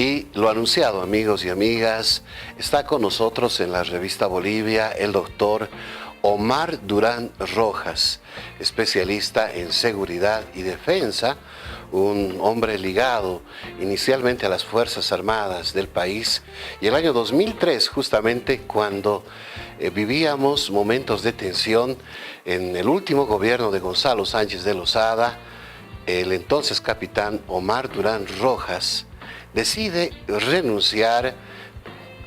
Y lo anunciado, amigos y amigas, está con nosotros en la revista Bolivia el doctor Omar Durán Rojas, especialista en seguridad y defensa, un hombre ligado inicialmente a las Fuerzas Armadas del país, y el año 2003, justamente cuando vivíamos momentos de tensión en el último gobierno de Gonzalo Sánchez de Lozada, el entonces capitán Omar Durán Rojas decide renunciar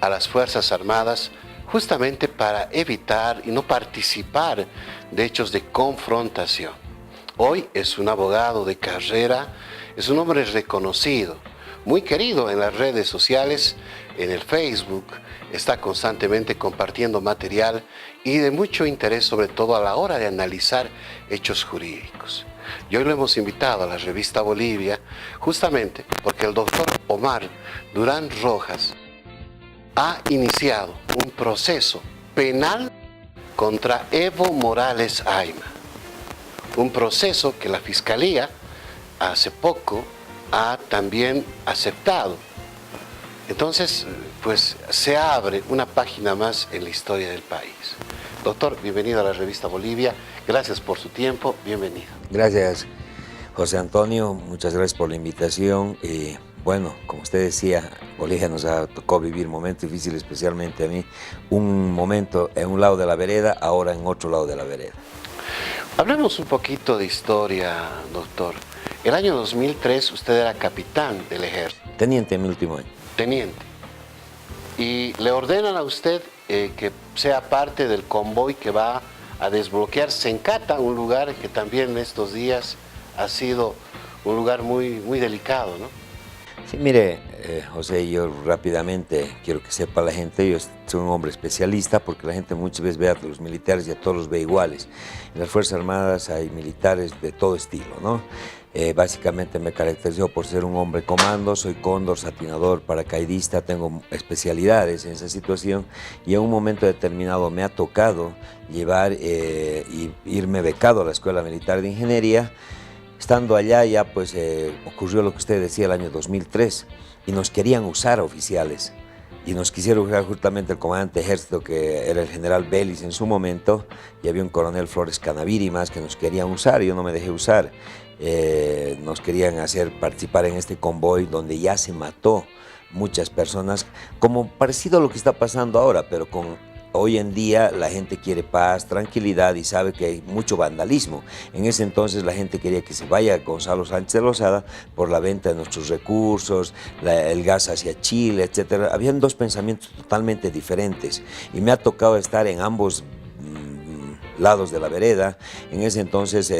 a las Fuerzas Armadas justamente para evitar y no participar de hechos de confrontación. Hoy es un abogado de carrera, es un hombre reconocido, muy querido en las redes sociales, en el Facebook, está constantemente compartiendo material y de mucho interés, sobre todo a la hora de analizar hechos jurídicos. Y hoy lo hemos invitado a la revista Bolivia justamente porque el doctor Omar Durán Rojas ha iniciado un proceso penal contra Evo Morales Ayma. Un proceso que la Fiscalía hace poco ha también aceptado. Entonces, pues se abre una página más en la historia del país. Doctor, bienvenido a la revista Bolivia. Gracias por su tiempo. Bienvenido. Gracias, José Antonio. Muchas gracias por la invitación. Bueno, como usted decía, Bolivia nos tocó vivir momentos difíciles, especialmente a mí. Un momento en un lado de la vereda, ahora en otro lado de la vereda. Hablemos un poquito de historia, doctor. El año 2003 usted era capitán del ejército. Teniente en mi último año. Teniente. Y le ordenan a usted que sea parte del convoy que va a desbloquear Sencata, un lugar que también en estos días ha sido un lugar muy delicado, ¿no? Sí, mire, José, yo rápidamente quiero que sepa la gente, yo soy un hombre especialista porque la gente muchas veces ve a los militares y a todos los ve iguales. En las Fuerzas Armadas hay militares de todo estilo, ¿no? Básicamente me caracterizo por ser un hombre comando, soy cóndor, satinador, paracaidista, tengo especialidades en esa situación y en un momento determinado me ha tocado llevar y irme becado a la Escuela Militar de Ingeniería. Estando allá ya pues ocurrió lo que usted decía el año 2003 y nos querían usar oficiales y nos quisieron usar justamente el comandante de ejército que era el general Vélez en su momento y había un coronel Flores Canaviri más que nos querían usar y yo no me dejé usar. Nos querían hacer participar en este convoy donde ya se mató muchas personas, como parecido a lo que está pasando ahora, pero hoy en día la gente quiere paz, tranquilidad y sabe que hay mucho vandalismo. En ese entonces la gente quería que se vaya Gonzalo Sánchez de Lozada por la venta de nuestros recursos, el gas hacia Chile, etc. Habían dos pensamientos totalmente diferentes y me ha tocado estar en ambos lados de la vereda, en ese entonces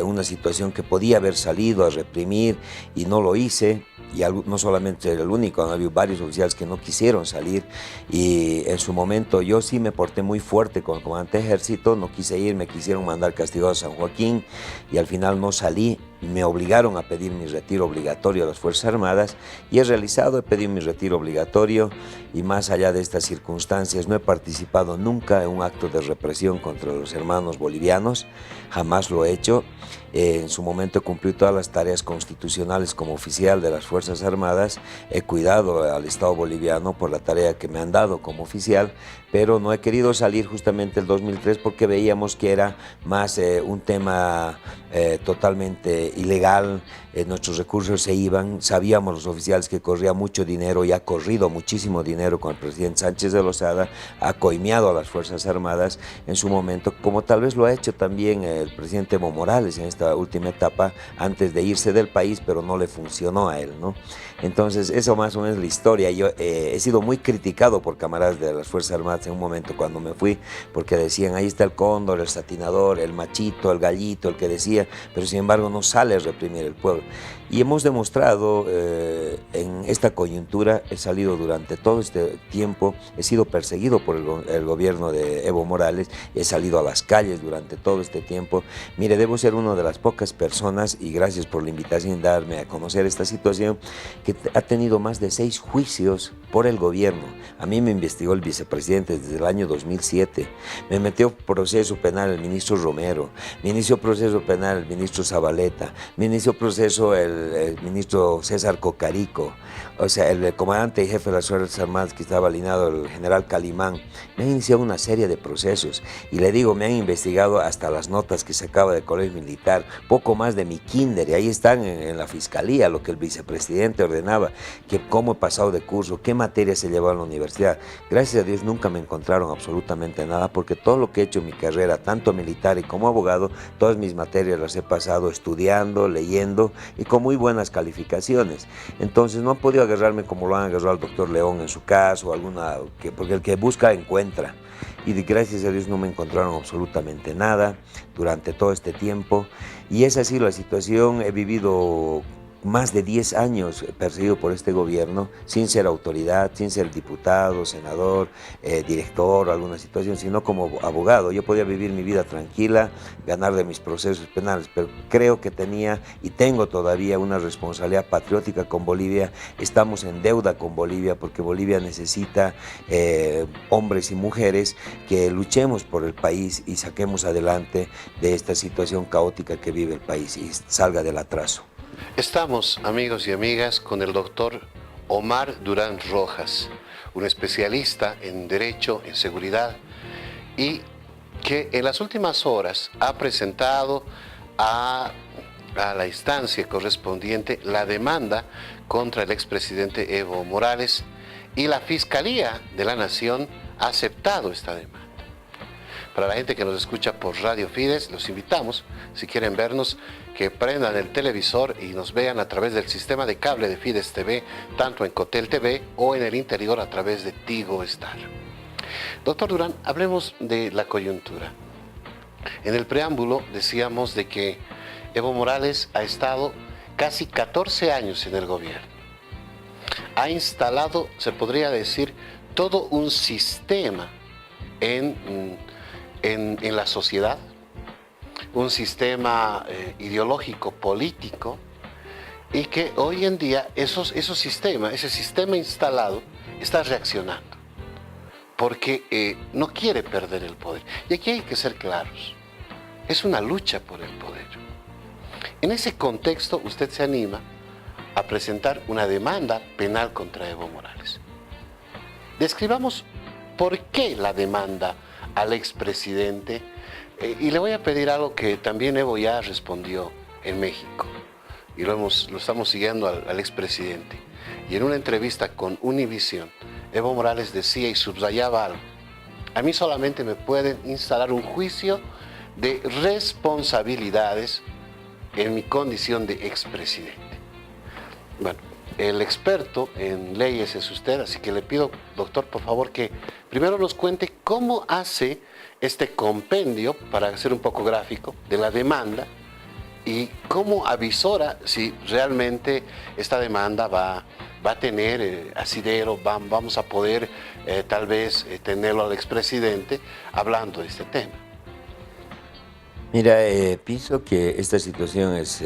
una situación que podía haber salido a reprimir y no lo hice, y no solamente era el único, había varios oficiales que no quisieron salir y en su momento yo sí me porté muy fuerte con el comandante de ejército, no quise ir, me quisieron mandar castigado a San Joaquín y al final no salí. Me obligaron a pedir mi retiro obligatorio a las Fuerzas Armadas y he pedido mi retiro obligatorio y más allá de estas circunstancias no he participado nunca en un acto de represión contra los hermanos bolivianos, jamás lo he hecho. En su momento he cumplido todas las tareas constitucionales como oficial de las Fuerzas Armadas, he cuidado al Estado boliviano por la tarea que me han dado como oficial, pero no he querido salir justamente el 2003 porque veíamos que era más un tema totalmente ilegal, nuestros recursos se iban, sabíamos los oficiales que corría mucho dinero y ha corrido muchísimo dinero con el presidente Sánchez de Lozada, ha coimeado a las Fuerzas Armadas en su momento, como tal vez lo ha hecho también el presidente Evo Morales en esta última etapa antes de irse del país, pero no le funcionó a él, ¿no? Entonces eso más o menos es la historia. Yo he sido muy criticado por camaradas de las Fuerzas Armadas en un momento cuando me fui, porque decían, ahí está el cóndor, el satinador, el machito, el gallito, el que decía, pero sin embargo no sale a reprimir el pueblo. Y hemos demostrado en esta coyuntura, he salido durante todo este tiempo, he sido perseguido por el gobierno de Evo Morales, he salido a las calles durante todo este tiempo. Mire, debo ser una de las pocas personas, y gracias por la invitación y darme a conocer esta situación, que ha tenido más de 6 juicios por el gobierno. A mí me investigó el vicepresidente desde el año 2007. Me metió proceso penal el ministro Romero, me inició proceso penal el ministro Zabaleta, me inició proceso el ministro César Cocarico, o sea, el comandante y jefe de las Fuerzas Armadas que estaba alineado, el general Calimán. Me han iniciado una serie de procesos y le digo, me han investigado hasta las notas que sacaba del colegio militar, poco más de mi kinder, y ahí están en la fiscalía lo que el vicepresidente ordenaba, que cómo he pasado de curso, qué materia se llevaba en la universidad. Gracias a Dios nunca me encontraron absolutamente nada, porque todo lo que he hecho en mi carrera, tanto militar y como abogado, todas mis materias las he pasado estudiando, leyendo y con muy buenas calificaciones. Entonces no han podido agarrarme como lo han agarrado al doctor León en su caso, porque el que busca encuentra. Y gracias a Dios no me encontraron absolutamente nada durante todo este tiempo. Y esa ha sido la situación. He vivido más de 10 años perseguido por este gobierno, sin ser autoridad, sin ser diputado, senador, director o alguna situación, sino como abogado. Yo podía vivir mi vida tranquila, ganar de mis procesos penales, pero creo que tenía y tengo todavía una responsabilidad patriótica con Bolivia. Estamos en deuda con Bolivia porque Bolivia necesita hombres y mujeres que luchemos por el país y saquemos adelante de esta situación caótica que vive el país y salga del atraso. Estamos, amigos y amigas, con el doctor Omar Durán Rojas, un especialista en Derecho, en Seguridad, y que en las últimas horas ha presentado a la instancia correspondiente la demanda contra el expresidente Evo Morales, y la Fiscalía de la Nación ha aceptado esta demanda. Para la gente que nos escucha por Radio Fides, los invitamos, si quieren vernos, que prendan el televisor y nos vean a través del sistema de cable de Fides TV, tanto en Cotel TV o en el interior a través de Tigo Star. Doctor Durán, hablemos de la coyuntura. En el preámbulo decíamos de que Evo Morales ha estado casi 14 años en el gobierno. Ha instalado, se podría decir, todo un sistema en la sociedad, un sistema ideológico, político, y que hoy en día ese sistema instalado está reaccionando, porque no quiere perder el poder. Y aquí hay que ser claros, es una lucha por el poder. En ese contexto, usted se anima a presentar una demanda penal contra Evo Morales. Describamos por qué la demanda al expresidente, y le voy a pedir algo que también Evo ya respondió en México, y lo estamos siguiendo al expresidente. Y en una entrevista con Univisión, Evo Morales decía y subrayaba algo: a mí solamente me pueden instalar un juicio de responsabilidades en mi condición de expresidente. Bueno, el experto en leyes es usted, así que le pido, doctor, por favor, que primero nos cuente cómo hace este compendio, para hacer un poco gráfico, de la demanda, y cómo avisora si realmente esta demanda va a tener asidero, vamos a poder tal vez tenerlo al expresidente hablando de este tema. Mira, pienso que esta situación es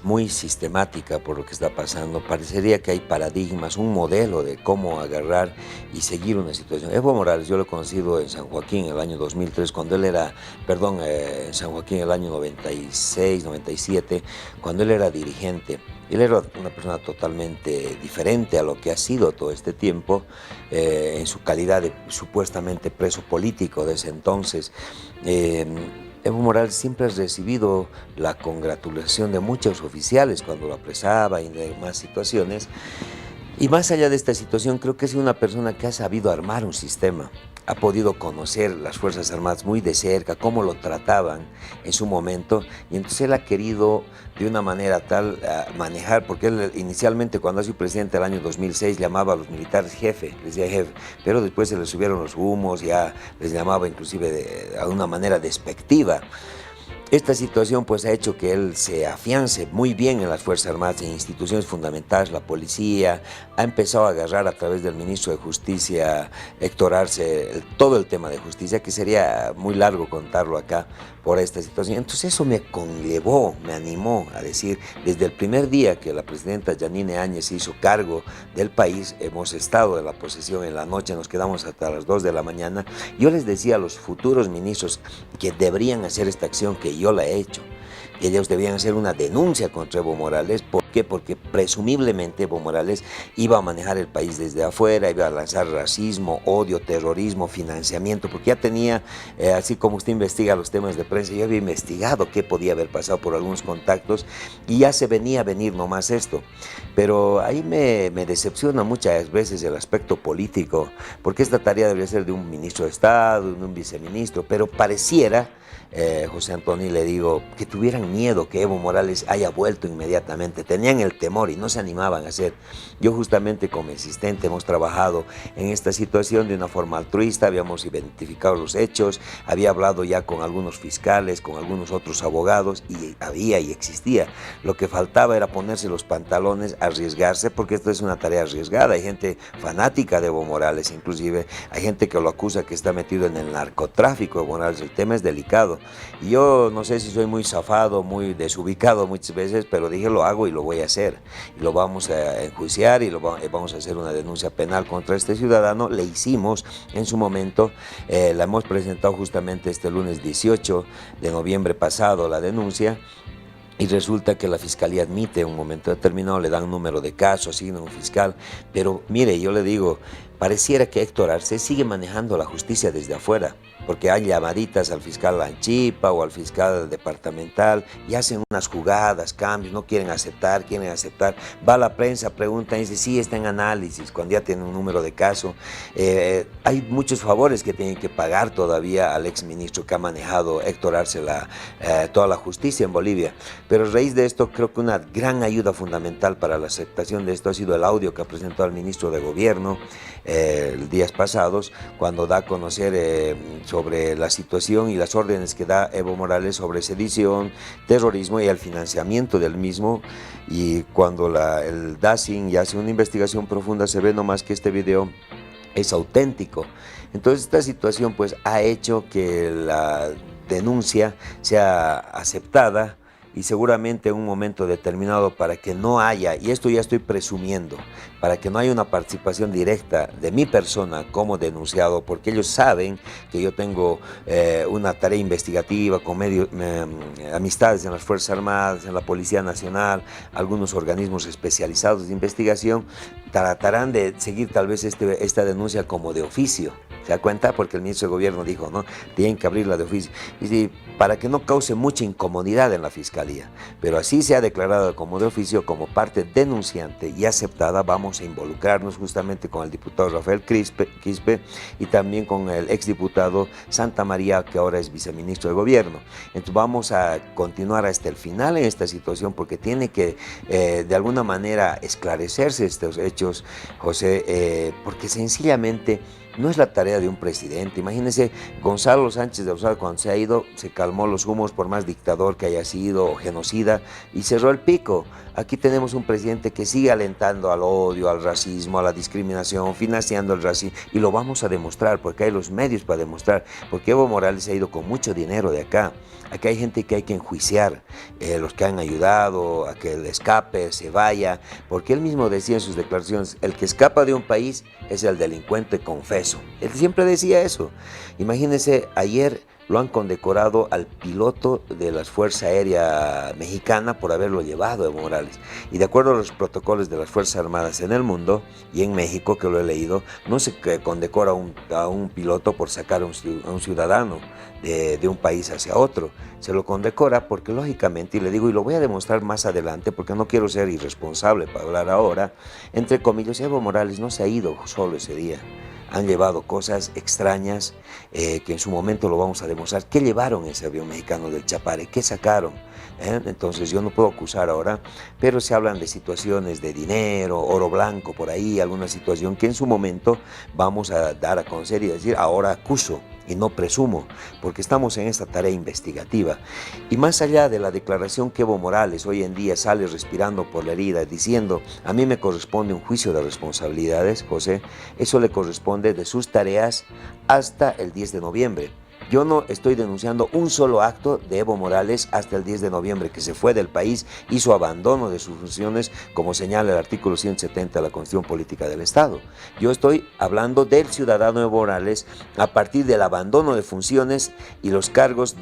muy sistemática por lo que está pasando. Parecería que hay paradigmas, un modelo de cómo agarrar y seguir una situación. Evo Morales, yo lo he conocido en San Joaquín en el año 2003, cuando él era, en San Joaquín en el año 96, 97, cuando él era dirigente. Él era una persona totalmente diferente a lo que ha sido todo este tiempo, en su calidad de supuestamente preso político de ese entonces. Evo Morales siempre ha recibido la congratulación de muchos oficiales cuando lo apresaba y de demás situaciones. Y más allá de esta situación, creo que es una persona que ha sabido armar un sistema. Ha podido conocer las Fuerzas Armadas muy de cerca, cómo lo trataban en su momento, y entonces él ha querido de una manera tal manejar, porque él inicialmente cuando ha sido presidente el año 2006 llamaba a los militares jefe, les decía jefe, pero después se les subieron los humos, ya les llamaba inclusive de una manera despectiva. Esta situación pues ha hecho que él se afiance muy bien en las Fuerzas Armadas, en instituciones fundamentales, la policía, ha empezado a agarrar a través del ministro de Justicia, Héctor Arce, todo el tema de justicia, que sería muy largo contarlo acá por esta situación. Entonces eso me conllevó, me animó a decir, desde el primer día que la presidenta Yanine Áñez se hizo cargo del país, hemos estado en la posesión en la noche, nos quedamos hasta las 2 de la mañana, yo les decía a los futuros ministros que deberían hacer esta acción que yo la he hecho. Ellos debían hacer una denuncia contra Evo Morales. ¿Por qué? Porque presumiblemente Evo Morales iba a manejar el país desde afuera, iba a lanzar racismo, odio, terrorismo, financiamiento, porque ya tenía, así como usted investiga los temas de prensa, yo había investigado qué podía haber pasado por algunos contactos y ya se venía a venir nomás esto. Pero ahí me decepciona muchas veces el aspecto político, porque esta tarea debería ser de un ministro de Estado, de un viceministro, pero pareciera, José Antonio, le digo, que tuvieran miedo que Evo Morales haya vuelto inmediatamente, tenían el temor y no se animaban a hacer. Yo justamente como asistente hemos trabajado en esta situación de una forma altruista, habíamos identificado los hechos, había hablado ya con algunos fiscales, con algunos otros abogados y había y existía. Lo que faltaba era ponerse los pantalones, arriesgarse, porque esto es una tarea arriesgada. Hay gente fanática de Evo Morales, inclusive hay gente que lo acusa que está metido en el narcotráfico de Evo Morales. El tema es delicado. Y yo no sé si soy muy zafado, muy desubicado muchas veces, pero dije lo hago y lo voy a hacer. Y lo vamos a enjuiciar y vamos a hacer una denuncia penal contra este ciudadano. Le hicimos en su momento, la hemos presentado justamente este lunes 18 de noviembre pasado la denuncia. Y resulta que la fiscalía admite en un momento determinado, le dan un número de caso, asignan un fiscal. Pero mire, yo le digo, pareciera que Héctor Arce sigue manejando la justicia desde afuera, porque hay llamaditas al fiscal Anchipa o al fiscal departamental y hacen unas jugadas, cambios, no quieren aceptar, va a la prensa, pregunta y dice, sí, está en análisis, cuando ya tiene un número de caso. Hay muchos favores que tienen que pagar todavía al exministro que ha manejado Héctor Arce toda la justicia en Bolivia. Pero a raíz de esto, creo que una gran ayuda fundamental para la aceptación de esto ha sido el audio que ha presentado el ministro de Gobierno días pasados, cuando da a conocer sobre la situación y las órdenes que da Evo Morales sobre sedición, terrorismo y el financiamiento del mismo. Y cuando el DACIN ya hace una investigación profunda, se ve nomás que este video es auténtico. Entonces esta situación pues ha hecho que la denuncia sea aceptada y seguramente en un momento determinado, para que no haya, y esto ya estoy presumiendo, para que no haya una participación directa de mi persona como denunciado, porque ellos saben que yo tengo una tarea investigativa con amistades en las Fuerzas Armadas, en la Policía Nacional, algunos organismos especializados de investigación, tratarán de seguir tal vez esta denuncia como de oficio. ¿Se da cuenta? Porque el ministro de Gobierno dijo, ¿no? Tienen que abrirla de oficio. Y para que no cause mucha incomodidad en la Fiscalía. Pero así se ha declarado como de oficio, como parte denunciante y aceptada, vamos a involucrarnos justamente con el diputado Rafael Quispe y también con el exdiputado Santa María, que ahora es viceministro de Gobierno. Entonces vamos a continuar hasta el final en esta situación, porque tiene que de alguna manera esclarecerse estos hechos, José, porque sencillamente no es la tarea de un presidente. Imagínense, Gonzalo Sánchez de Rosado, cuando se ha ido, se calmó los humos, por más dictador que haya sido o genocida, y cerró el pico. Aquí tenemos un presidente que sigue alentando al odio, al racismo, a la discriminación, financiando el racismo, y lo vamos a demostrar, porque hay los medios para demostrar, porque Evo Morales se ha ido con mucho dinero de acá. Aquí hay gente que hay que enjuiciar, los que han ayudado a que el escape se vaya, porque él mismo decía en sus declaraciones, el que escapa de un país es el delincuente confeso. Él siempre decía eso. Imagínense, ayer lo han condecorado al piloto de la Fuerza Aérea Mexicana por haberlo llevado, Evo Morales. Y de acuerdo a los protocolos de las Fuerzas Armadas en el mundo y en México, que lo he leído, no se condecora a un piloto por sacar a un ciudadano de un país hacia otro. Se lo condecora porque lógicamente, y le digo, y lo voy a demostrar más adelante porque no quiero ser irresponsable para hablar ahora, entre comillas, Evo Morales no se ha ido solo ese día. Han llevado cosas extrañas que en su momento lo vamos a demostrar. ¿Qué llevaron ese avión mexicano del Chapare? ¿Qué sacaron? Entonces yo no puedo acusar ahora, pero se hablan de situaciones de dinero, oro blanco por ahí, alguna situación que en su momento vamos a dar a conocer y decir, ahora acuso. y no presumo, porque estamos en esta tarea investigativa. Y más allá de la declaración que Evo Morales hoy en día sale respirando por la herida, diciendo, a mí me corresponde un juicio de responsabilidades, José, eso le corresponde de sus tareas hasta el 10 de noviembre. Yo no estoy denunciando un solo acto de Evo Morales hasta el 10 de noviembre, que se fue del país, hizo abandono de sus funciones, como señala el artículo 170 de la Constitución Política del Estado. Yo estoy hablando del ciudadano Evo Morales a partir del abandono de funciones y los cargos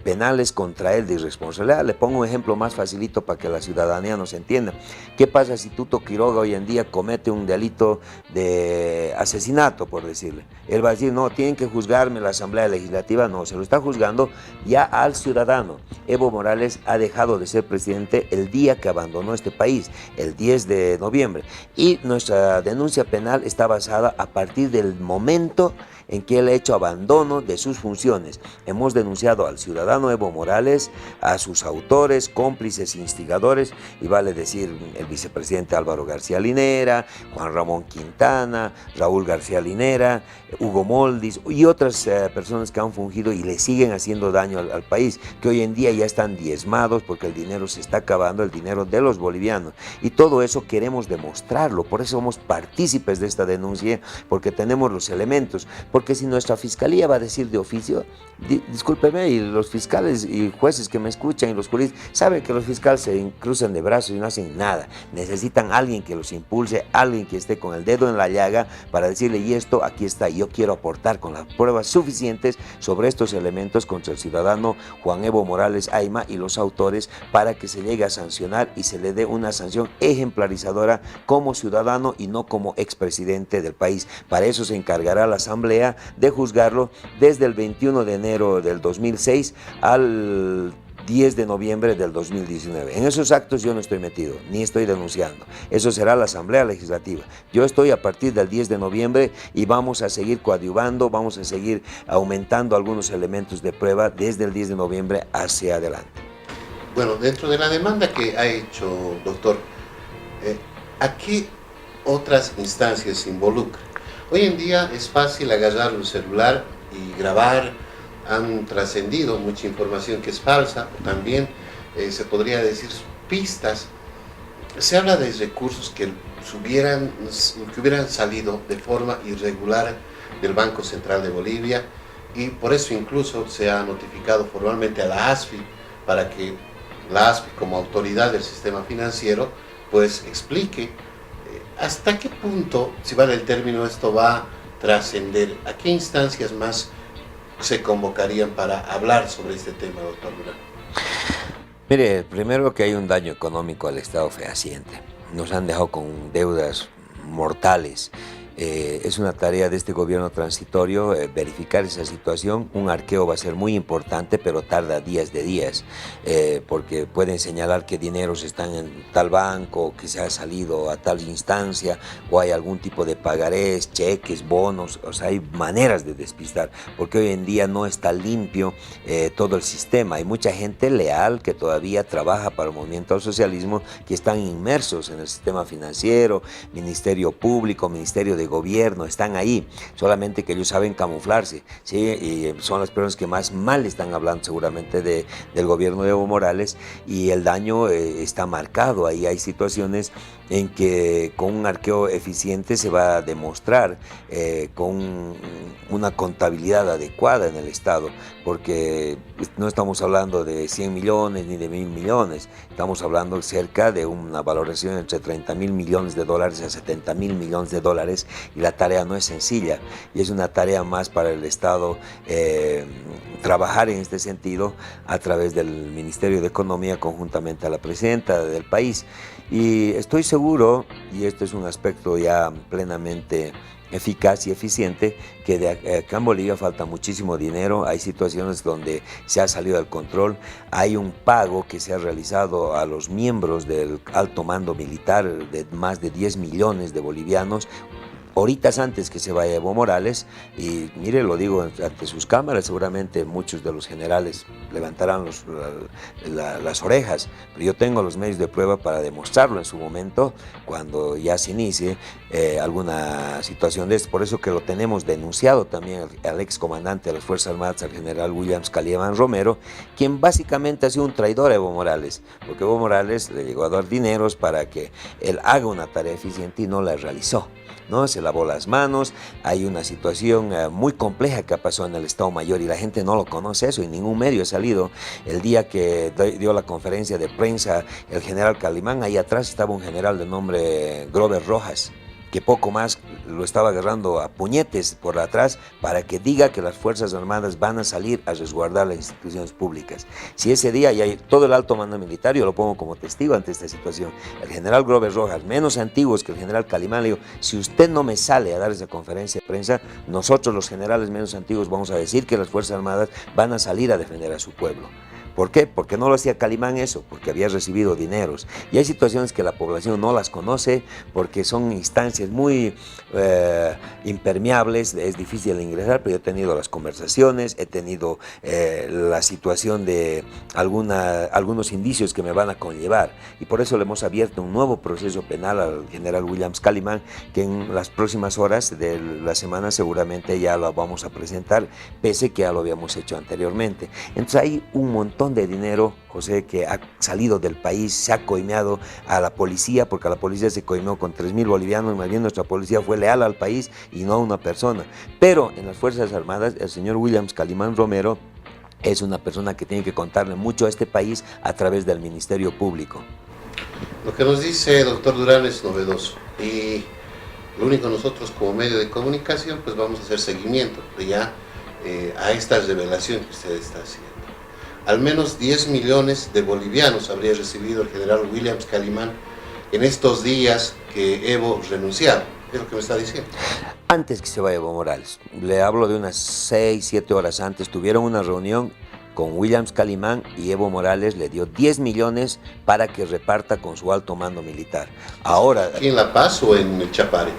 penales contra él de irresponsabilidad. Le pongo un ejemplo más facilito para que la ciudadanía nos entienda. ¿Qué pasa si Tuto Quiroga hoy en día comete un delito de asesinato, por decirle? Él va a decir, no, tienen que juzgarme la Asamblea Legislativa. No, se lo está juzgando ya al ciudadano. Evo Morales ha dejado de ser presidente el día que abandonó este país, el 10 de noviembre. Y nuestra denuncia penal está basada a partir del momento en que él ha hecho abandono de sus funciones. Hemos denunciado al ciudadano Evo Morales, a sus autores, cómplices, instigadores, y vale decir el vicepresidente Álvaro García Linera, Juan Ramón Quintana, Raúl García Linera, Hugo Moldis y otras personas que han fungido y le siguen haciendo daño al país, que hoy en día ya están diezmados porque el dinero se está acabando, el dinero de los bolivianos. Y todo eso queremos demostrarlo, por eso somos partícipes de esta denuncia, porque tenemos los elementos. Porque si nuestra fiscalía va a decir de oficio, discúlpeme, y los fiscales y jueces que me escuchan y los juristas saben que los fiscales se cruzan de brazos y no hacen nada. Necesitan a alguien que los impulse, alguien que esté con el dedo en la llaga para decirle, y esto aquí está, yo quiero aportar con las pruebas suficientes sobre estos elementos contra el ciudadano Juan Evo Morales Ayma y los autores para que se llegue a sancionar y se le dé una sanción ejemplarizadora como ciudadano y no como expresidente del país. Para eso se encargará la Asamblea de juzgarlo desde el 21 de enero del 2006 al 10 de noviembre del 2019. En esos actos yo no estoy metido, ni estoy denunciando. Eso será la Asamblea Legislativa. Yo estoy a partir del 10 de noviembre y vamos a seguir coadyuvando, vamos a seguir aumentando algunos elementos de prueba desde el 10 de noviembre hacia adelante. Bueno, dentro de la demanda que ha hecho, doctor, ¿a qué otras instancias se involucra? Hoy en día es fácil agarrar un celular y grabar, han trascendido mucha información que es falsa, o también se podría decir pistas. Se habla de recursos que hubieran salido de forma irregular del Banco Central de Bolivia, y por eso incluso se ha notificado formalmente a la ASFI para que la ASFI, como autoridad del sistema financiero, pues explique hasta qué punto, si vale el término, esto va a trascender. ¿A qué instancias más se convocarían para hablar sobre este tema, doctor Durán? Mire, primero que hay un daño económico al Estado fehaciente. Nos han dejado con deudas mortales. Es una tarea de este gobierno transitorio verificar esa situación. Un arqueo va a ser muy importante, pero tarda días de días, porque pueden señalar que dineros están en tal banco, que se ha salido a tal instancia, o hay algún tipo de pagarés, cheques, bonos. O sea, hay maneras de despistar, porque hoy en día no está limpio todo el sistema. Hay mucha gente leal que todavía trabaja para el movimiento al socialismo, que están inmersos en el sistema financiero, Ministerio Público, Ministerio de Gobierno, están ahí, solamente que ellos saben camuflarse, ¿sí? Y son las personas que más mal están hablando seguramente del gobierno de Evo Morales, y el daño está marcado. Ahí hay situaciones en que con un arqueo eficiente se va a demostrar con una contabilidad adecuada en el Estado, porque no estamos hablando de 100 millones ni de 1.000 millones, estamos hablando cerca de una valoración entre 30.000 millones de dólares a 70.000 millones de dólares, y la tarea no es sencilla, y es una tarea más para el Estado trabajar en este sentido a través del Ministerio de Economía conjuntamente a la presidenta del país. Y estoy seguro, y esto es un aspecto ya plenamente eficaz y eficiente, que acá en Bolivia falta muchísimo dinero. Hay situaciones donde se ha salido del control. Hay un pago que se ha realizado a los miembros del alto mando militar de más de 10 millones de bolivianos, horitas antes que se vaya Evo Morales, y mire, lo digo ante sus cámaras, seguramente muchos de los generales levantarán las orejas, pero yo tengo los medios de prueba para demostrarlo en su momento, cuando ya se inicie alguna situación de esto. Por eso que lo tenemos denunciado también al excomandante de las Fuerzas Armadas, al general Williams Calimán Romero, quien básicamente ha sido un traidor a Evo Morales, porque Evo Morales le llegó a dar dineros para que él haga una tarea eficiente y no la realizó, ¿no? Se lavó las manos. Hay una situación muy compleja que pasó en el Estado Mayor y la gente no lo conoce eso, y ningún medio ha salido. El día que dio la conferencia de prensa el general Calimán, ahí atrás estaba un general de nombre Grover Rojas, que poco más lo estaba agarrando a puñetes por atrás para que diga que las Fuerzas Armadas van a salir a resguardar las instituciones públicas. Si ese día ya hay todo el alto mando militar, yo lo pongo como testigo ante esta situación, el general Grover Rojas, menos antiguos que el general Calimán, le digo, si usted no me sale a dar esa conferencia de prensa, nosotros los generales menos antiguos vamos a decir que las Fuerzas Armadas van a salir a defender a su pueblo. ¿Por qué? Porque no lo hacía Calimán eso, porque había recibido dineros. Y hay situaciones que la población no las conoce porque son instancias muy impermeables, es difícil de ingresar, pero yo he tenido las conversaciones, he tenido la situación de algunos indicios que me van a conllevar. Y por eso le hemos abierto un nuevo proceso penal al general Williams Calimán, que en las próximas horas de la semana seguramente ya lo vamos a presentar, pese que ya lo habíamos hecho anteriormente. Entonces hay un montón de dinero, José, que ha salido del país, se ha coimeado a la policía, porque a la policía se coimeó con 3.000 bolivianos, más bien nuestra policía fue leal al país y no a una persona. Pero en las Fuerzas Armadas, el señor Williams Calimán Romero es una persona que tiene que contarle mucho a este país a través del Ministerio Público. Lo que nos dice doctor Durán es novedoso, y lo único, nosotros como medio de comunicación pues vamos a hacer seguimiento a esta revelación que usted está haciendo. Al menos 10 millones de bolivianos habría recibido el general Williams Calimán en estos días que Evo renunciaba. ¿Es lo que me está diciendo? Antes que se vaya Evo Morales, le hablo de unas 6, 7 horas antes, tuvieron una reunión con Williams Calimán y Evo Morales le dio 10 millones para que reparta con su alto mando militar. Ahora, ¿aquí en La Paz o en el Chapare?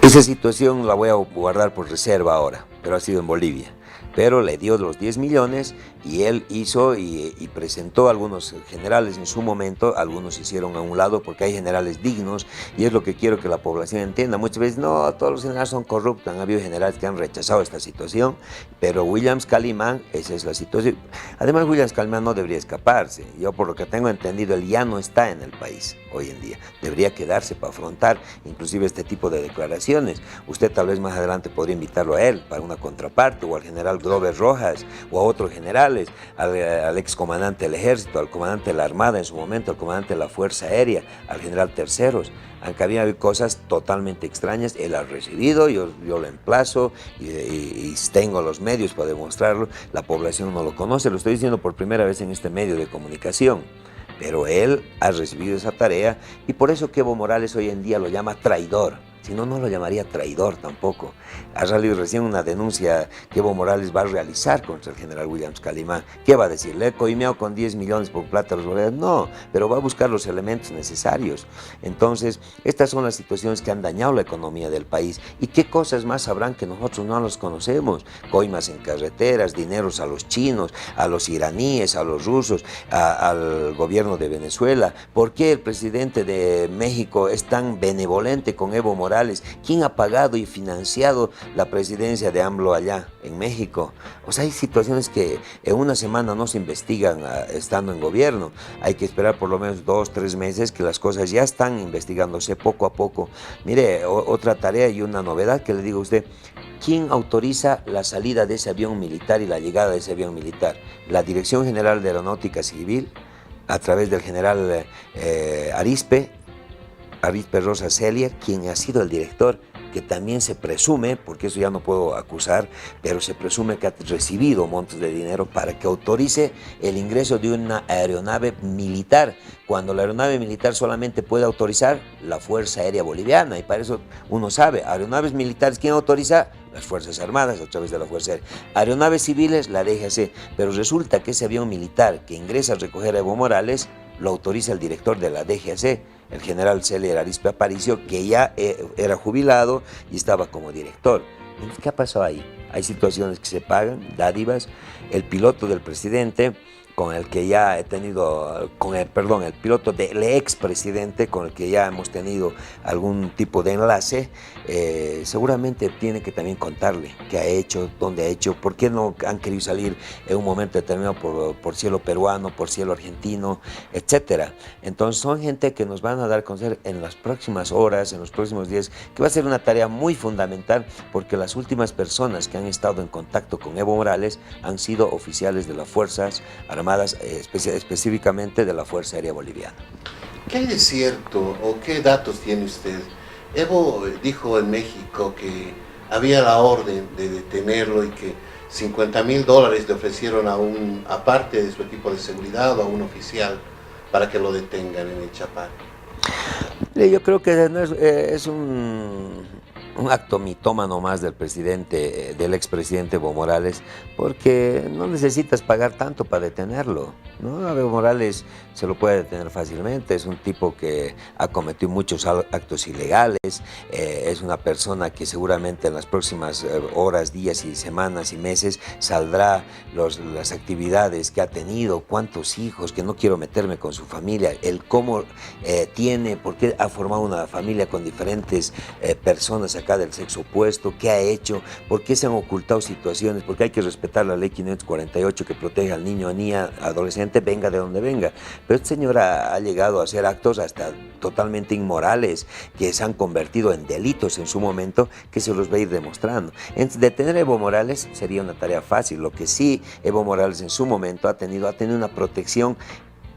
Esa situación la voy a guardar por reserva ahora, pero ha sido en Bolivia. Pero le dio los 10 millones y él hizo y presentó a algunos generales en su momento, algunos se hicieron a un lado porque hay generales dignos, y es lo que quiero que la población entienda. Muchas veces, no, todos los generales son corruptos, han habido generales que han rechazado esta situación, pero Williams Calimán, esa es la situación. Además, Williams Calimán no debería escaparse. Yo, por lo que tengo entendido, él ya no está en el país hoy en día. Debería quedarse para afrontar inclusive este tipo de declaraciones. Usted tal vez más adelante podría invitarlo a él para una contraparte, o al general Grover Rojas, o a otros generales, al excomandante del Ejército, al comandante de la Armada en su momento, al comandante de la Fuerza Aérea, al general Terceros. Aunque había cosas totalmente extrañas, él ha recibido, yo lo emplazo y tengo los medios para demostrarlo. La población no lo conoce, lo estoy diciendo por primera vez en este medio de comunicación. Pero él ha recibido esa tarea, y por eso que Evo Morales hoy en día lo llama traidor. Si no, no lo llamaría traidor tampoco. Ha salido recién una denuncia que Evo Morales va a realizar contra el general Williams Calimán. ¿Qué va a decir? ¿Le he coimeado con 10 millones por plata a los bolivianos? No, pero va a buscar los elementos necesarios. Entonces, estas son las situaciones que han dañado la economía del país. ¿Y qué cosas más habrán que nosotros no los conocemos? Coimas en carreteras, dineros a los chinos, a los iraníes, a los rusos, al gobierno de Venezuela. ¿Por qué el presidente de México es tan benevolente con Evo Morales? ¿Quién ha pagado y financiado la presidencia de AMLO allá en México? O sea, hay situaciones que en una semana no se investigan estando en gobierno. Hay que esperar por lo menos 2, 3 meses, que las cosas ya están investigándose poco a poco. Mire, otra tarea y una novedad que le digo a usted. ¿Quién autoriza la salida de ese avión militar y la llegada de ese avión militar? La Dirección General de Aeronáutica Civil, a través del general Arizpe Rosa Celia, quien ha sido el director, que también se presume, porque eso ya no puedo acusar, pero se presume que ha recibido montos de dinero para que autorice el ingreso de una aeronave militar, cuando la aeronave militar solamente puede autorizar la Fuerza Aérea Boliviana, y para eso uno sabe, aeronaves militares, ¿quién autoriza? Las Fuerzas Armadas, a través de la Fuerza Aérea. Aeronaves civiles, la DGAC, pero resulta que ese avión militar que ingresa a recoger a Evo Morales, lo autoriza el director de la DGAC, el general Celer Arizpe Aparicio, que ya era jubilado y estaba como director. Entonces, ¿qué ha pasado ahí? Hay situaciones que se pagan, dádivas. El piloto del presidente, con el que ya he tenido, el piloto del expresidente, con el que ya hemos tenido algún tipo de enlace, seguramente tiene que también contarle qué ha hecho, dónde ha hecho, por qué no han querido salir en un momento determinado por cielo peruano, por cielo argentino, etcétera. Entonces son gente que nos van a dar a conocer en las próximas horas, en los próximos días, que va a ser una tarea muy fundamental, porque las últimas personas que han estado en contacto con Evo Morales han sido oficiales de las Fuerzas Armadas, específicamente de la Fuerza Aérea Boliviana. ¿Qué hay de cierto o qué datos tiene usted? Evo dijo en México que había la orden de detenerlo y que $50,000 le ofrecieron aparte de su equipo de seguridad o a un oficial para que lo detengan en el Chapare. Yo creo que no es un acto mitómano más del presidente, del expresidente Evo Morales, porque no necesitas pagar tanto para detenerlo, ¿no? A Evo Morales se lo puede detener fácilmente, es un tipo que ha cometido muchos actos ilegales, es una persona que seguramente en las próximas horas, días y semanas y meses saldrá las actividades que ha tenido, cuántos hijos, que no quiero meterme con su familia, el cómo tiene, por qué ha formado una familia con diferentes personas acá del sexo opuesto, qué ha hecho, por qué se han ocultado situaciones, porque hay que respetar la ley 548 que protege al niño o niña, adolescente, venga de donde venga. Pero este señor ha llegado a hacer actos hasta totalmente inmorales, que se han convertido en delitos en su momento, que se los va a ir demostrando. Entonces, detener a Evo Morales sería una tarea fácil. Lo que sí Evo Morales en su momento ha tenido una protección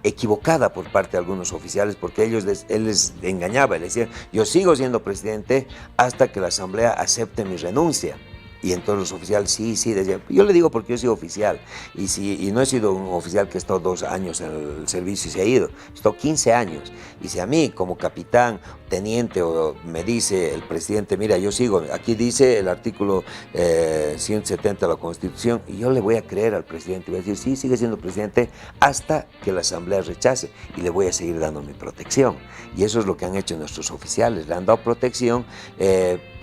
equivocada por parte de algunos oficiales, porque él les engañaba, les decía, yo sigo siendo presidente hasta que la Asamblea acepte mi renuncia. Y entonces los oficiales, sí, decían, yo le digo porque yo soy oficial, y no he sido un oficial que ha estado 2 años en el servicio y se ha ido, he estado 15 años, y si a mí como capitán, teniente, o me dice el presidente, mira, yo sigo, aquí dice el artículo 170 de la Constitución, y yo le voy a creer al presidente, voy a decir, sí, sigue siendo presidente hasta que la Asamblea rechace, y le voy a seguir dando mi protección. Y eso es lo que han hecho nuestros oficiales, le han dado protección,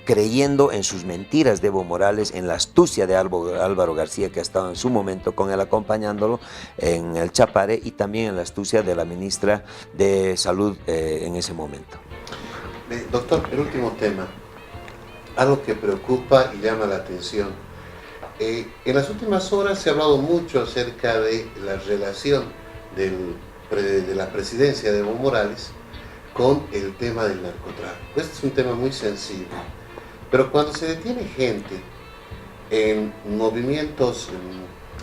creyendo en sus mentiras de Evo Morales, en la astucia de Álvaro García, que ha estado en su momento con él acompañándolo en el Chapare, y también en la astucia de la ministra de Salud en ese momento. Doctor, el último tema, algo que preocupa y llama la atención. En las últimas horas se ha hablado mucho acerca de la relación de la presidencia de Evo Morales con el tema del narcotráfico. Este es un tema muy sensible. Pero cuando se detiene gente en movimientos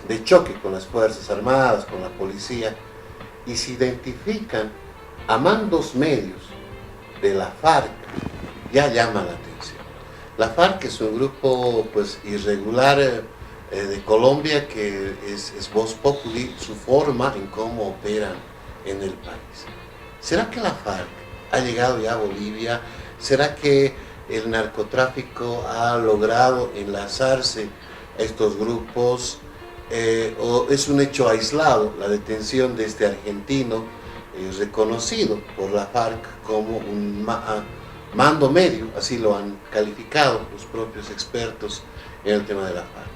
de choque con las Fuerzas Armadas, con la policía, y se identifican a mandos medios de la FARC, ya llama la atención. La FARC es un grupo irregular de Colombia que es vox populi, su forma en cómo operan en el país. ¿Será que la FARC ha llegado ya a Bolivia? ¿Será que el narcotráfico ha logrado enlazarse a estos grupos, o es un hecho aislado la detención de este argentino reconocido por la FARC como un mando medio, así lo han calificado los propios expertos en el tema de la FARC?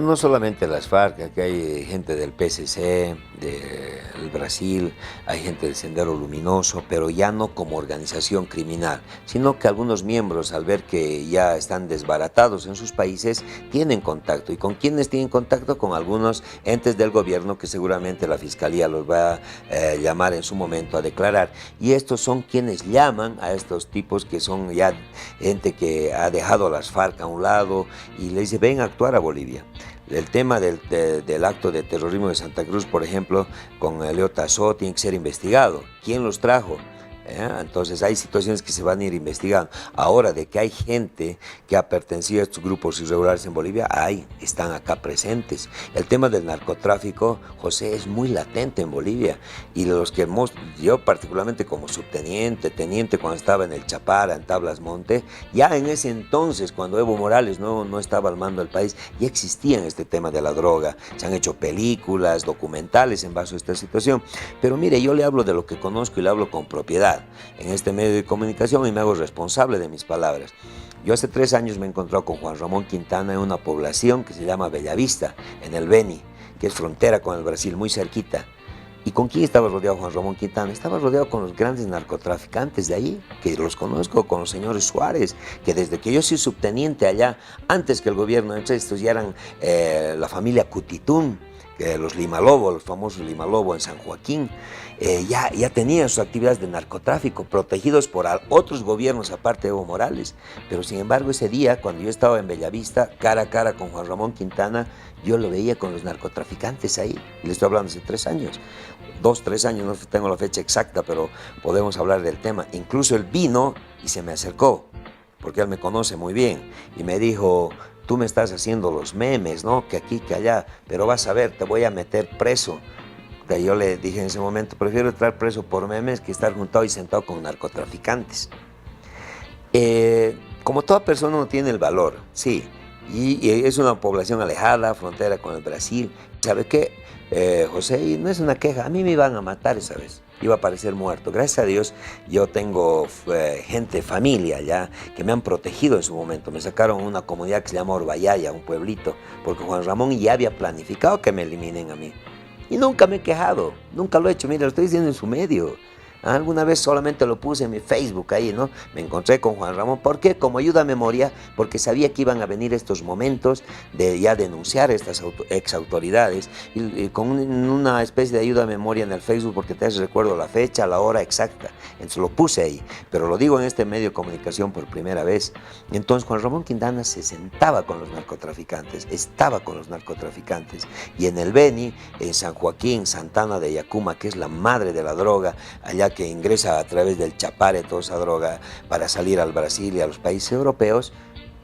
No solamente las FARC, aquí hay gente del PSC, del Brasil, hay gente del Sendero Luminoso, pero ya no como organización criminal, sino que algunos miembros, al ver que ya están desbaratados en sus países, tienen contacto. ¿Y con quiénes tienen contacto? Con algunos entes del gobierno que seguramente la Fiscalía los va a llamar en su momento a declarar. Y estos son quienes llaman a estos tipos que son ya gente que ha dejado a las FARC a un lado y les dice, ven a actuar a Bolivia. El tema del acto de terrorismo de Santa Cruz, por ejemplo, con Leo Tasso, tiene que ser investigado. ¿Quién los trajo? Entonces hay situaciones que se van a ir investigando. Ahora, de que hay gente que ha pertenecido a estos grupos irregulares en Bolivia, están acá presentes. El tema del narcotráfico, José, es muy latente en Bolivia. Y de los que yo particularmente como subteniente, teniente, cuando estaba en el Chapara, en Tablas Monte, ya en ese entonces, cuando Evo Morales no estaba al mando del país, ya existía este tema de la droga. Se han hecho películas, documentales en base a esta situación. Pero mire, yo le hablo de lo que conozco y le hablo con propiedad en este medio de comunicación y me hago responsable de mis palabras. Yo hace 3 años me he encontrado con Juan Ramón Quintana en una población que se llama Bellavista, en el Beni, que es frontera con el Brasil, muy cerquita. ¿Y con quién estaba rodeado Juan Ramón Quintana? Estaba rodeado con los grandes narcotraficantes de ahí, que los conozco, con los señores Suárez, que desde que yo soy subteniente allá, antes que el gobierno, estos ya eran la familia Cutitún, los Limalobo, los famosos Limalobo en San Joaquín, ya tenían sus actividades de narcotráfico, protegidos por otros gobiernos aparte de Evo Morales. Pero sin embargo ese día, cuando yo estaba en Bellavista, cara a cara con Juan Ramón Quintana, yo lo veía con los narcotraficantes ahí. Y le estoy hablando hace 3 años, 2, 3 años, no tengo la fecha exacta, pero podemos hablar del tema. Incluso él vino y se me acercó, porque él me conoce muy bien, y me dijo: tú me estás haciendo los memes, ¿no? Que aquí, que allá, pero vas a ver, te voy a meter preso. Que yo le dije en ese momento: prefiero estar preso por memes que estar juntado y sentado con narcotraficantes. Como toda persona no tiene el valor, sí, y es una población alejada, frontera con el Brasil. ¿Sabe qué, José? Y no es una queja, a mí me iban a matar esa vez. Iba a parecer muerto. Gracias a Dios yo tengo gente, familia ya, que me han protegido en su momento. Me sacaron a una comunidad que se llama Orbayaya, un pueblito, porque Juan Ramón ya había planificado que me eliminen a mí. Y nunca me he quejado, nunca lo he hecho. Mira, lo estoy diciendo en su medio. Alguna vez solamente lo puse en mi Facebook ahí, ¿no? Me encontré con Juan Ramón. ¿Por qué? Como ayuda a memoria, porque sabía que iban a venir estos momentos de ya denunciar a estas ex autoridades y con una especie de ayuda a memoria en el Facebook, porque te recuerdo la fecha, la hora exacta. Entonces lo puse ahí, pero lo digo en este medio de comunicación por primera vez. Entonces Juan Ramón Quintana se sentaba con los narcotraficantes, estaba con los narcotraficantes. Y en el Beni, en San Joaquín, Santana de Yacuma, que es la madre de la droga, allá que ingresa a través del Chapare toda esa droga para salir al Brasil y a los países europeos,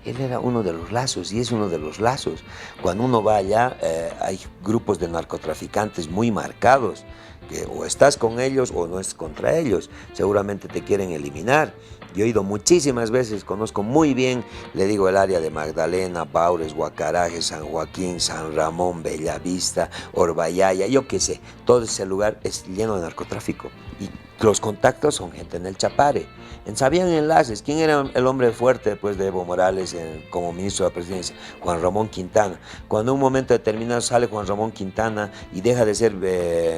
él era uno de los lazos y es uno de los lazos. Cuando uno va allá, hay grupos de narcotraficantes muy marcados, que o estás con ellos o no es contra ellos, seguramente te quieren eliminar. Yo he ido muchísimas veces, conozco muy bien, le digo, el área de Magdalena, Baures, Guacaraje, San Joaquín, San Ramón, Bellavista, Orbayaya, yo qué sé, todo ese lugar es lleno de narcotráfico. Y los contactos son gente en el Chapare. Sabían enlaces. ¿Quién era el hombre fuerte después de Evo Morales como ministro de la presidencia? Juan Ramón Quintana. Cuando en un momento determinado sale Juan Ramón Quintana y deja de ser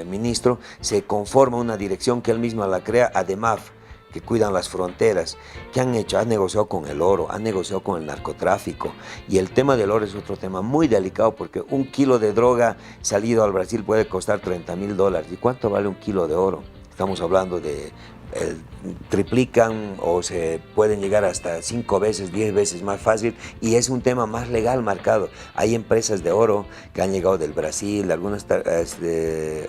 ministro, se conforma una dirección que él mismo la crea, ADEMAF, que cuidan las fronteras. ¿Qué han hecho? Han negociado con el oro, han negociado con el narcotráfico. Y el tema del oro es otro tema muy delicado, porque 1 kilo de droga salido al Brasil puede costar $30,000. ¿Y cuánto vale 1 kilo de oro? Estamos hablando de triplican o se pueden llegar hasta 5 veces, 10 veces más fácil, y es un tema más legal marcado. Hay empresas de oro que han llegado del Brasil, de algunos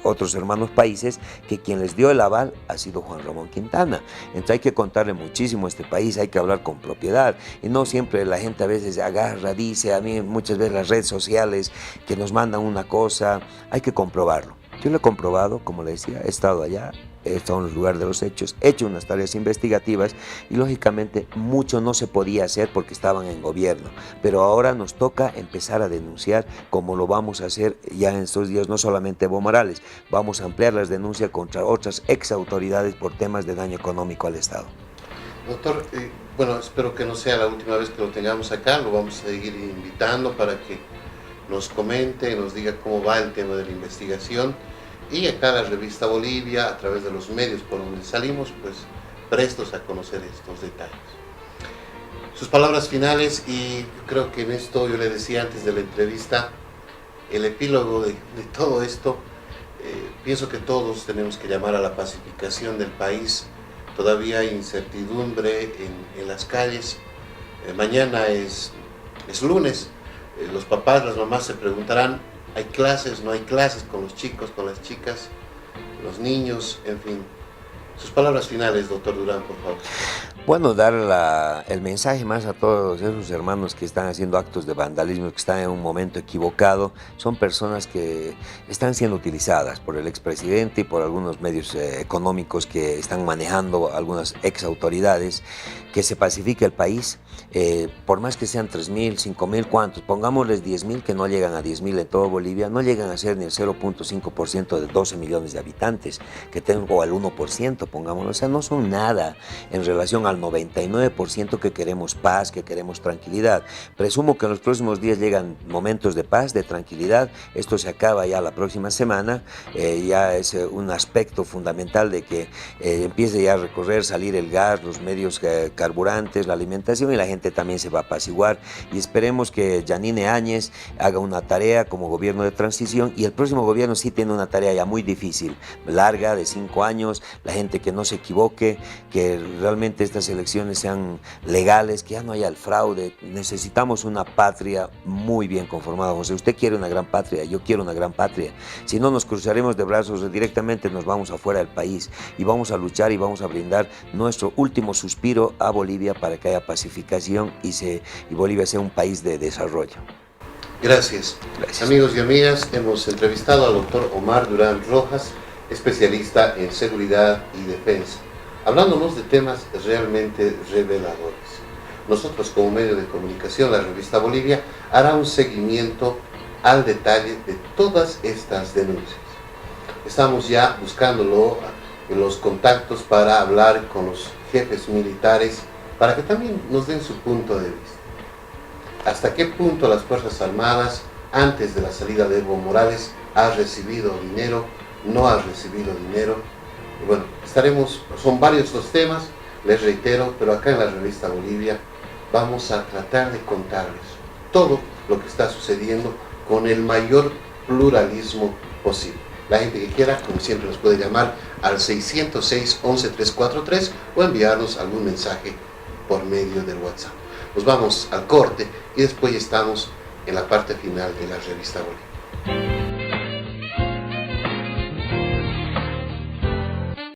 otros hermanos países, que quien les dio el aval ha sido Juan Ramón Quintana. Entonces hay que contarle muchísimo a este país, hay que hablar con propiedad, y no siempre la gente a veces agarra, dice, a mí muchas veces las redes sociales que nos mandan una cosa, hay que comprobarlo. Yo lo he comprobado, como le decía, he estado allá, he estado en los lugares de los hechos, he hecho unas tareas investigativas y lógicamente mucho no se podía hacer porque estaban en gobierno, pero ahora nos toca empezar a denunciar, como lo vamos a hacer ya en estos días, no solamente Evo Morales, vamos a ampliar las denuncias contra otras ex autoridades por temas de daño económico al Estado. Doctor, bueno, espero que no sea la última vez que lo tengamos acá, lo vamos a seguir invitando para que nos comente, nos diga cómo va el tema de la investigación. Y acá la revista Bolivia, a través de los medios por donde salimos, pues prestos a conocer estos detalles. Sus palabras finales, y creo que en esto yo le decía antes de la entrevista, el epílogo de todo esto, pienso que todos tenemos que llamar a la pacificación del país. Todavía hay incertidumbre en las calles. Mañana es lunes. Los papás, las mamás se preguntarán, ¿hay clases? ¿No hay clases con los chicos, con las chicas, los niños? En fin, Sus palabras finales, doctor Durán, por favor. Bueno, dar el mensaje más a todos esos hermanos que están haciendo actos de vandalismo, que están en un momento equivocado. Son personas que están siendo utilizadas por el expresidente y por algunos medios económicos que están manejando algunas ex autoridades. Que se pacifique el país, por más que sean 3.000, 5.000, ¿cuántos? Pongámosles 10.000, que no llegan a 10.000 en todo Bolivia, no llegan a ser ni el 0.5% de 12 millones de habitantes, que tengo al 1%, pongámoslo, o sea, no son nada en relación al 99% que queremos paz, que queremos tranquilidad. Presumo que en los próximos días llegan momentos de paz, de tranquilidad, esto se acaba ya la próxima semana, ya es un aspecto fundamental de que empiece ya a recorrer, salir el gas, los medios carburantes, la alimentación, y la gente también se va a apaciguar, y esperemos que Yanine Áñez haga una tarea como gobierno de transición, y el próximo gobierno sí tiene una tarea ya muy difícil, larga, de 5 años, la gente que no se equivoque, que realmente estas elecciones sean legales, que ya no haya el fraude. Necesitamos una patria muy bien conformada. José, usted quiere una gran patria, yo quiero una gran patria, si no nos cruzaremos de brazos, directamente nos vamos afuera del país, y vamos a luchar y vamos a brindar nuestro último suspiro a Bolivia para que haya pacificación y Bolivia sea un país de desarrollo. Gracias. Gracias. Amigos y amigas, hemos entrevistado al doctor Omar Durán Rojas, especialista en seguridad y defensa, hablándonos de temas realmente reveladores. Nosotros, como medio de comunicación, la revista Bolivia, hará un seguimiento al detalle de todas estas denuncias. Estamos ya buscándolo en los contactos para hablar con los jefes militares, para que también nos den su punto de vista. ¿Hasta qué punto las Fuerzas Armadas, antes de la salida de Evo Morales, ha recibido dinero, no ha recibido dinero? Y bueno, son varios los temas, les reitero, pero acá en la revista Bolivia vamos a tratar de contarles todo lo que está sucediendo con el mayor pluralismo posible. La gente que quiera, como siempre, nos puede llamar al 606-11343 o enviarnos algún mensaje por medio del WhatsApp. Nos vamos al corte y después estamos en la parte final de la revista Bolivia.